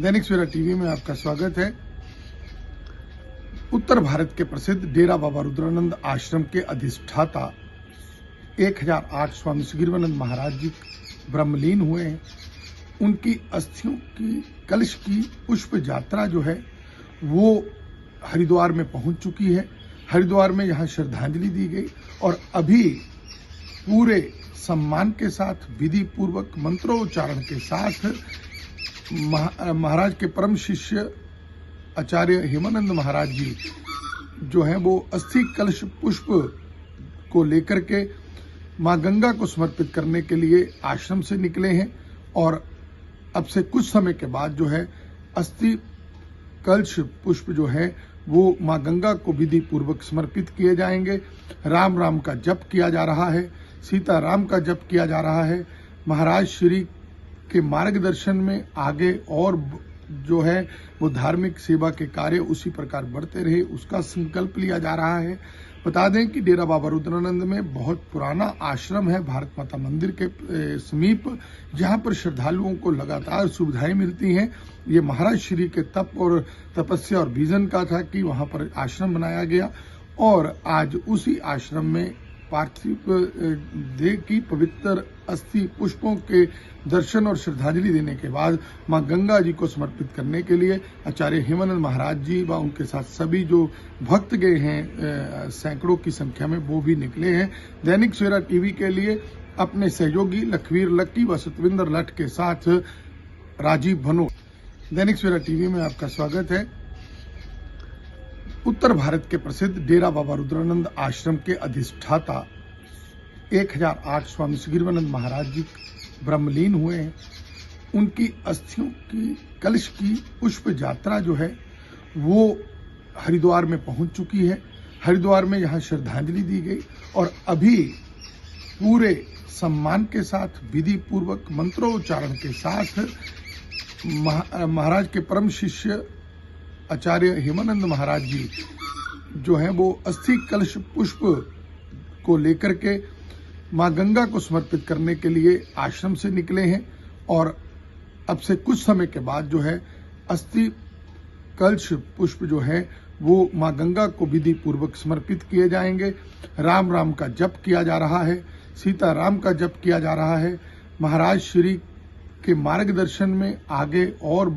Dainik Savera TV में आपका स्वागत है। उत्तर भारत के प्रसिद्ध डेरा बाबा रुद्रानंद आश्रम के अधिष्ठाता 1008 स्वामी सुग्रीवानंद महाराज जी ब्रह्मलीन हुए हैं। उनकी अस्थियों की कलश की पुष्प यात्रा जो है वो हरिद्वार में पहुंच चुकी है। हरिद्वार में यहाँ श्रद्धांजलि दी गई और अभी पूरे सम्मान के साथ विधि पूर्वक मंत्रोच्चारण के साथ महाराज के परम शिष्य आचार्य हेमानंद महाराज जी जो हैं वो अस्थि कलश पुष्प को लेकर के मां गंगा को समर्पित करने के लिए आश्रम से निकले हैं और अब से कुछ समय के बाद जो है अस्थि कलश पुष्प जो है वो मां गंगा को विधि पूर्वक समर्पित किए जाएंगे। राम राम का जप किया जा रहा है, सीता राम का जप किया जा रहा है। महाराज श्री के मार्गदर्शन में आगे और जो है वो धार्मिक सेवा के कार्य उसी प्रकार बढ़ते रहे, उसका संकल्प लिया जा रहा है। बता दें कि डेरा बाबा रुद्रानंद में बहुत पुराना आश्रम है भारत माता मंदिर के समीप, जहां पर श्रद्धालुओं को लगातार सुविधाएं मिलती हैं। ये महाराज श्री के तप और तपस्या और विजन का था कि वहां पर आश्रम बनाया गया और आज उसी आश्रम में पार्थिव देह की पवित्र अस्थि पुष्पों के दर्शन और श्रद्धांजलि देने के बाद मां गंगा जी को समर्पित करने के लिए आचार्य हेमानंद महाराज जी व उनके साथ सभी जो भक्त गए हैं सैकड़ों की संख्या में वो भी निकले हैं। दैनिक सवेरा टीवी के लिए अपने सहयोगी लखवीर लक्की व सतविंदर लठ के साथ राजीव भनोट। दैनिक सवेरा टीवी में आपका स्वागत है। उत्तर भारत के प्रसिद्ध डेरा बाबा रुद्रानंद आश्रम के अधिष्ठाता 1008 स्वामी सुग्रीवानंद महाराज जी ब्रह्मलीन हुए हैं। उनकी अस्थियों की कलश की पुष्प यात्रा जो है वो हरिद्वार में पहुंच चुकी है। हरिद्वार में यहाँ श्रद्धांजलि दी गई और अभी पूरे सम्मान के साथ विधि पूर्वक मंत्रोच्चारण के साथ महाराज के परम शिष्य आचार्य हेमानंद महाराज जी जो हैं वो अस्थि कलश पुष्प को लेकर के मां गंगा को समर्पित करने के लिए आश्रम से निकले हैं और अब से कुछ समय के बाद जो है अस्थि कलश पुष्प जो है वो मां गंगा को विधि पूर्वक समर्पित किए जाएंगे। राम राम का जप किया जा रहा है, सीता राम का जप किया जा रहा है। महाराज श्री के मार्गदर्शन में आगे और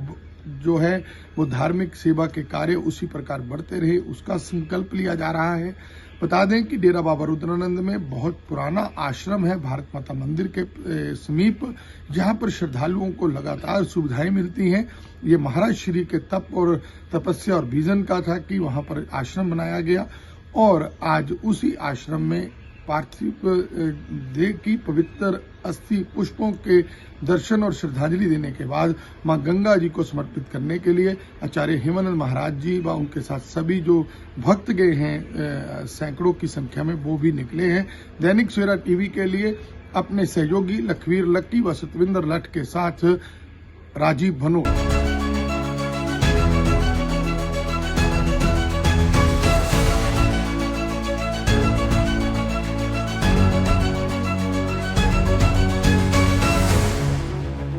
जो है वो धार्मिक सेवा के कार्य उसी प्रकार बढ़ते रहे, उसका संकल्प लिया जा रहा है। बता दें कि डेरा बाबा रुद्रानंद में बहुत पुराना आश्रम है भारत माता मंदिर के समीप, जहां पर श्रद्धालुओं को लगातार सुविधाएं मिलती हैं। ये महाराज श्री के तप और तपस्या और विजन का था कि वहां पर आश्रम बनाया गया और आज उसी आश्रम में पार्थिव देह की पवित्र अस्थि पुष्पों के दर्शन और श्रद्धांजलि देने के बाद मां गंगा जी को समर्पित करने के लिए आचार्य हेमानंद महाराज जी व उनके साथ सभी जो भक्त गए हैं सैकड़ों की संख्या में वो भी निकले हैं। दैनिक सवेरा टीवी के लिए अपने सहयोगी लखवीर लक्की व सतविंदर लठ के साथ राजीव भनोट।